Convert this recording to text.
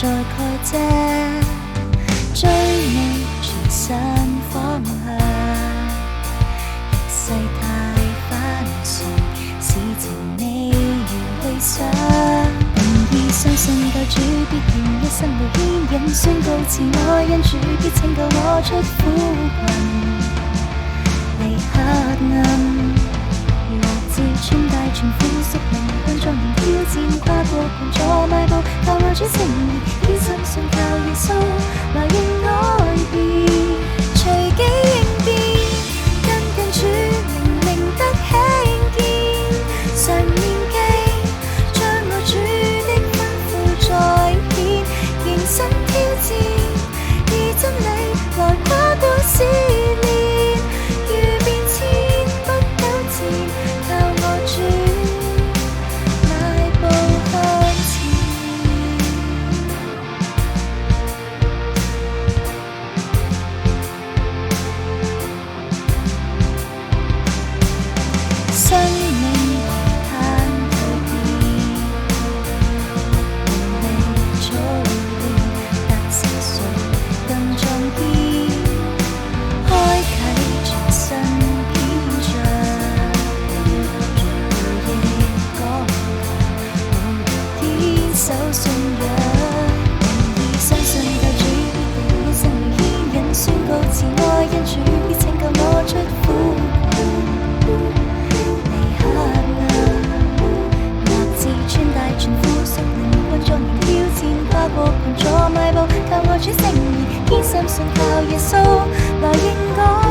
在蓋遮，追你全身方向。逆世太反常，事情未如理想。容易相信救主必然一生無牽引，宣告慈愛恩主必拯救我出苦困。離黑暗，立志穿戴全副屬靈，向壯年挑戰，跨過盤坐邁步，靠愛主聖言，堅心信靠耶穌，來應改變，隨己應變，跟主靈命得輕見，常念記，將愛主的吩咐再現，認真挑戰，以真理來跨過試煉。靠愛主聖言，堅心信靠耶穌，來應我。